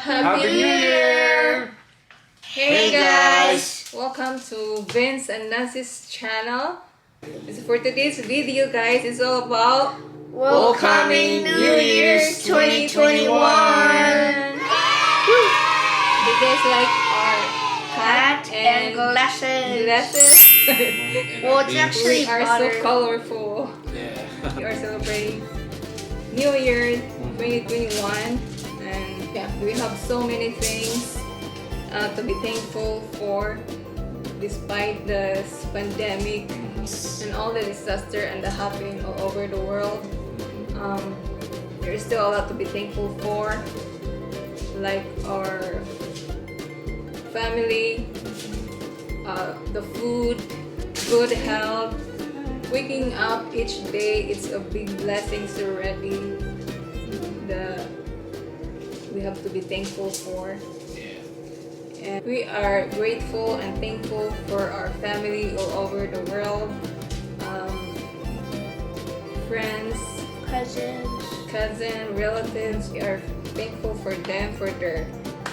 Happy New Year! Hey guys! Welcome to Vince and Nancy's channel. For today's video, guys, it's all about Welcoming New Year's 2021! Do you guys like our hat and glasses? Well, it's actually We are so butter. colorful. Yeah. We are celebrating New Year 2021, and yeah, we have so many things to be thankful for, despite this pandemic and all the disaster and the happening all over the world. There's still a lot to be thankful for, like our family, the food, good health. Waking up each day, it's a big blessing already. We have to be thankful for. And we are grateful and thankful for our family all over the world, friends, cousins, relatives. We are thankful for them, for their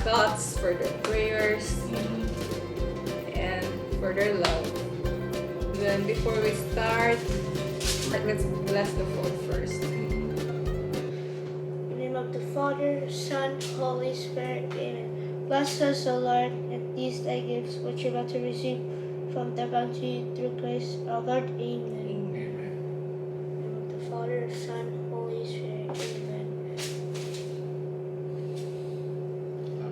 thoughts, for their prayers, and for their love. Then before we start, let's bless the food first. In the name of the Father, Son, Holy Spirit, Amen. Bless us, O Lord, and these thy gifts which you're about to receive from the bounty through Christ our Lord. Amen. In the name of the Father, Son, Holy Spirit. Amen.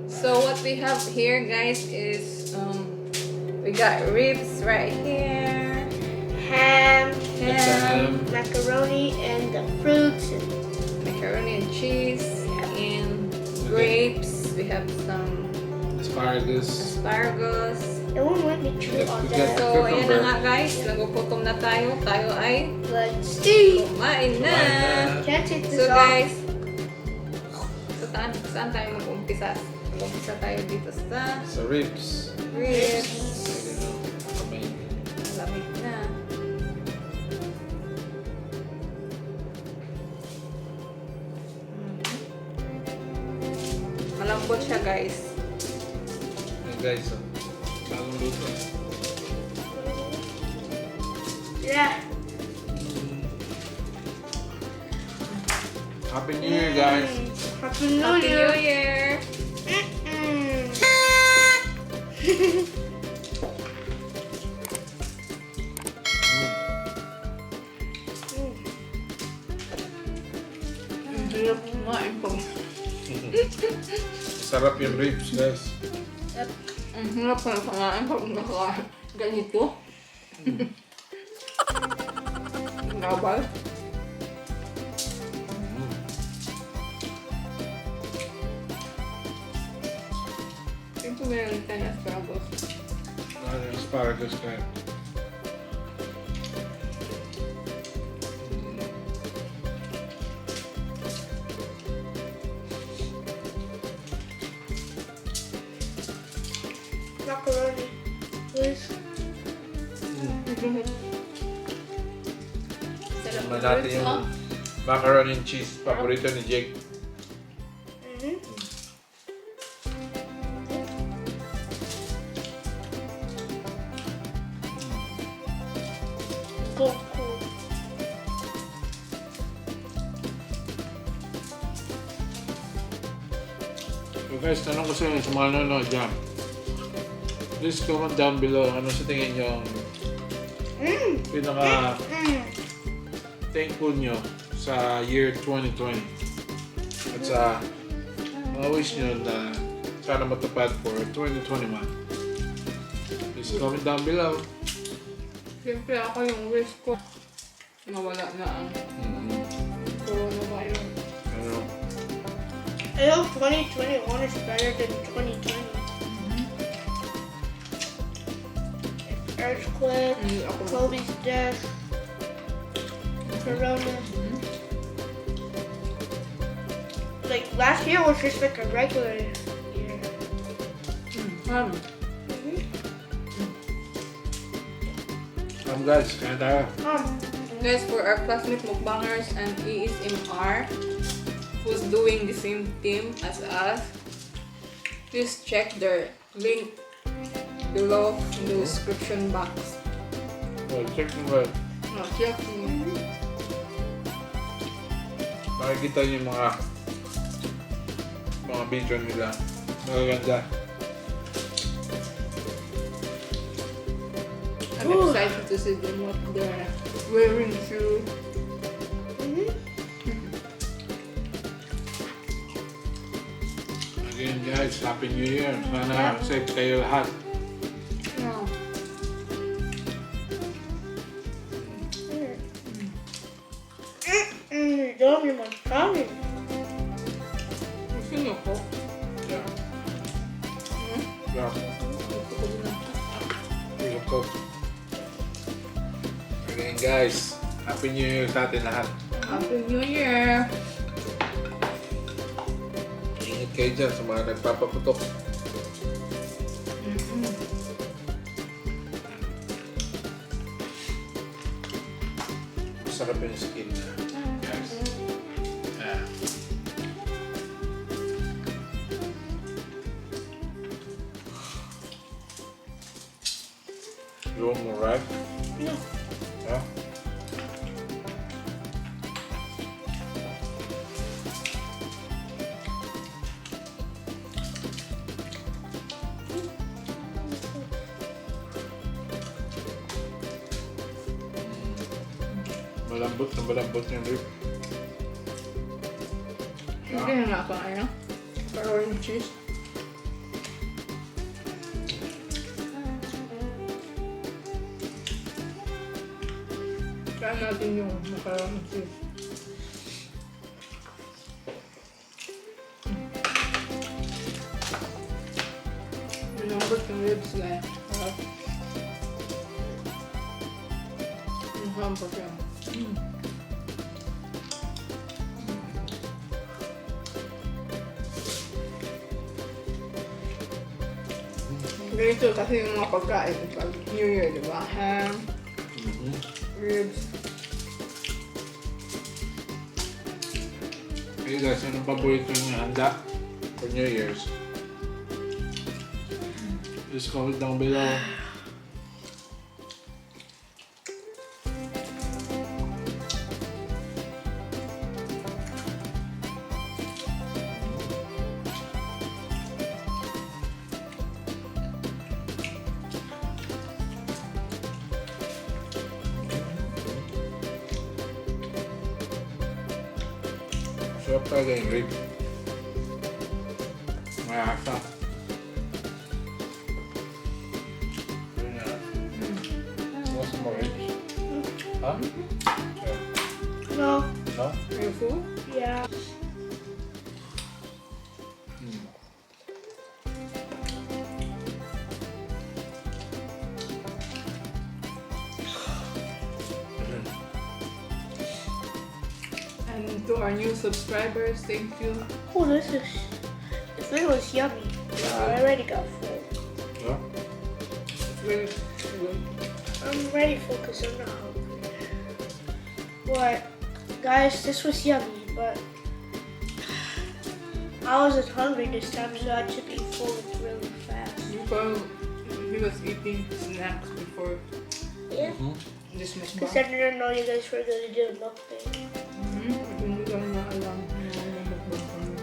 So what we have here, guys, is we got ribs right here, Ham, Macaroni. macaroni, and the fruits. macaroni and cheese, and grapes. We have some Asparagus. It won't let me chew on We got- that. So, ayan na nga, guys. Nagugutom na tayo. Tayo ay Let's see. kumain na. Can't take this So, off. guys, saan tayo mag-umpisa? Mag-umpisa tayo dito sa Sa ribs. ribs. Kamay. Lamig na. Malambot siya, guys. Yan guys, oh. Bagong luto. Yeah. Happy New Year, guys. Happy New Happy Year. New Year! Ang hirap kumain po. Sarap yung ribs, guys. Ang hirap ko na kumain pag ganito. Ang gabal. Ito meron tayo na asparagus. Asparagus, guys. Macaroni. Please. Sarap Naman ng natin ribs, yung oh. macaroni and cheese. Paborito ni Jake. Cool. So guys, tanong ko sa inyo sa mga nanonood dyan. Please comment down below ano sa tingin nyo ang pinaka thankful nyo sa year 2020 at sa mga wish nyo na sana matupad for 2021. Please comment down below. Siyempre ako yung wish ko. Nawala na ang coronavirus. Ano? I hope 2021 is better than 2020. Earthquake, Kobe's death, Corona. Like last year was just like a regular year. Guys, kaya tayo. Guys, for our classmate Mukbangers and ESMR, who's doing the same team as us, please check the link below in the description box. Well, check mo ba? No, check mo. Makikita niyo yung mga video nila. Magaganda. I'm excited to see them what they're wearing too. Again guys, Happy New Year. Sana safe kayo lahat. Yeah. Dami mo kami. Gusto niyo po? Yeah. Hmm? Yeah. Gusto ko din. Tingnan ko. Again guys, Happy New Year sa atin lahat. Happy New Year! Ingat kayo dyan sa mga nagpapaputok. Masarap yung skin na. Guys. Ah. You want more rice? No. Yeah? Malambot yung rib. Hindi na nga pang ano? Macaroni cheese. Try natin yung macaroni cheese. Malambot yung ribs guys. Ang hambot yan. Ganito kasi yung mga pagkain pag New Year, di ba? Ham, ribs. Hey guys, anong paborito niyo handa for New Year's? Just comment down below. Sarap talaga yung rib. May hasa. Want some more ribs? Huh? Yeah. No. No? Are you full? Yeah. And to our new subscribers, thank you. Oh, this was yummy. I already got full. Yeah? It's really good. I'm ready full because I'm not hungry. But, guys, this was yummy, but I wasn't hungry this time, so I took it full really fast. Because he was eating snacks before Yeah. this Because I mukbang. didn't know you guys were going to do a mukbang. Hindi ko na alam na mukbang kami.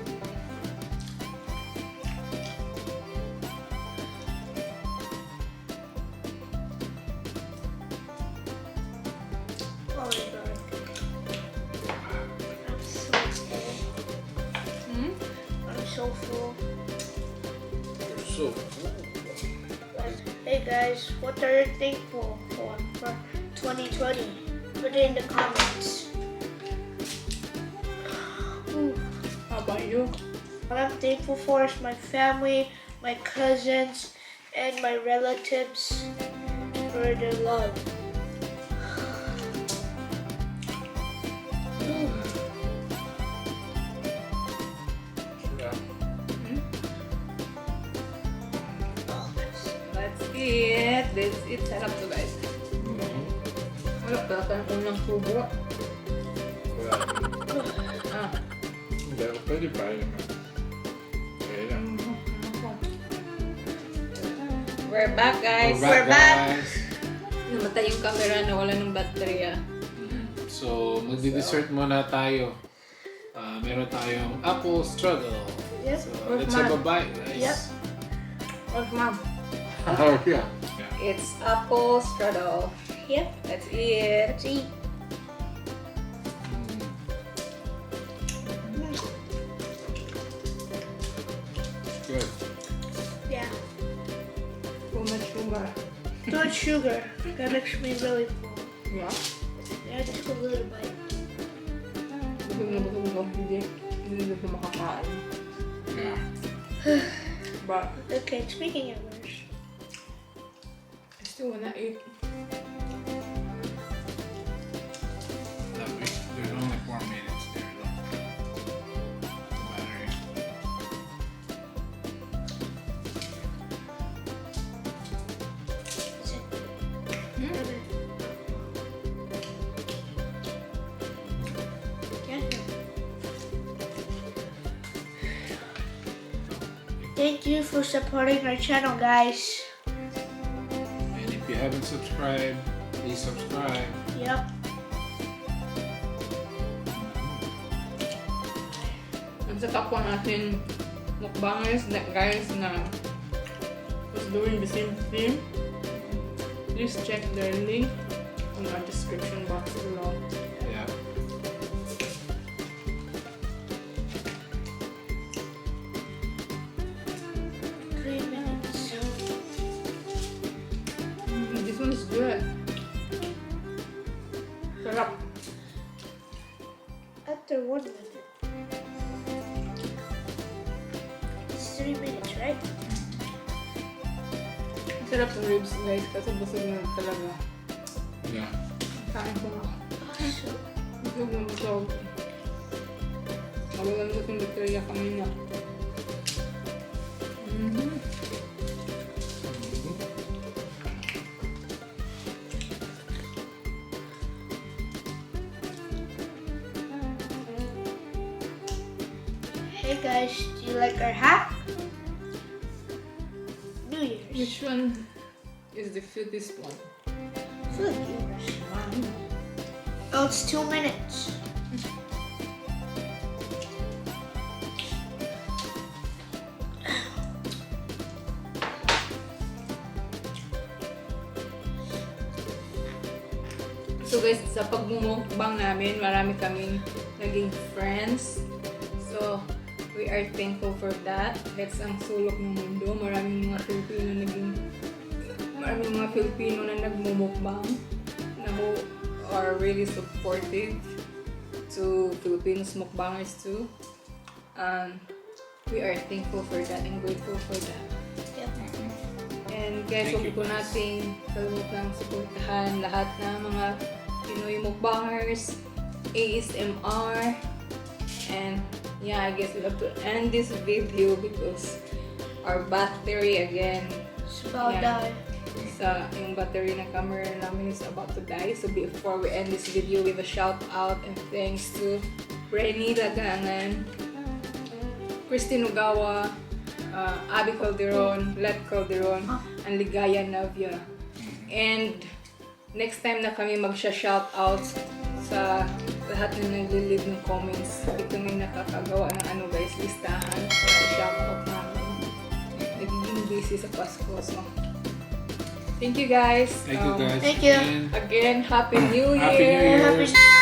Oh my god. I'm so full. I'm so full. So, Hey guys, what are you thankful for 2020? Put it in the comments. Ooh. How about you? What I'm thankful for is my family, my cousins, and my relatives for their love. Ooh. yeah. That's it. That's it. Sarap to guys. Wala pa tayong unang subo. Wala. Ah. Hindi, pwede pa yun. Okay lang. We're back, guys. We're back, guys. Namatay yung camera, nawala ng battery. So, magdi-dessert muna tayo. Meron tayong apple strudel. Yep. So, Where's let's have a mine? bite, guys. Yep. Where's mom? Oh, yeah. It's apple strudel. Yep. Let's eat. Let's eat. Good. Yeah. Too much sugar. Too much sugar. That makes me really full. Yeah. I took a little bite. Busog na busog ko. Hindi ko makakain. Yeah. But Okay, speaking of which, I still wanna eat. There's only 4 minutes there, though. Battery. thank you for supporting our channel, guys. And if you haven't subscribed, please subscribe. Yep. At sa kapwa natin mukbangers that guys na was doing the same thing, please check their link on our description box below. Yeah. This one is good. Sarap. After 1 minute. It's 3 minutes, right? Sarap sa ribs guys kasi busog na talaga. Yeah. Kain ko na. So, Busog na busog. Mawalan ko yung bacteria kanina. hey guys, do you like our hat? New Year's. Which one is the cutest one? For the viewers. Oh, it's 2 minutes. So guys, sa pagmumukbang namin, marami kaming naging friends. So, we are thankful for that. That's ang sulok ng mundo. Maraming mga Filipino na nagmumukbang na who are really supportive to Filipinos mukbangers too. We are thankful for that and grateful for that. Yep. And guys, Thank huwag you, po guys. nating kalimutang suportahan lahat ng mga Pinoy mukbangers, ASMR, and yeah, I guess we have to end this video because our battery again, It's about Yeah. done. yung battery ng camera namin is about to die. So before we end this video with a shout out and thanks to Brenny Lagangan, Christine Ugawa, Abby Calderon, Let Calderon, and Ligaya Navia. And next time na kami magsha-shoutout sa lahat na nag-leave ng comments, hindi kami nakakagawa ng guys, listahan sa shoutout namin. Nagiging busy sa Pasko. So, thank you guys. Thank you, guys. Thank you. And Again, Happy New Year! Happy New Year. Happy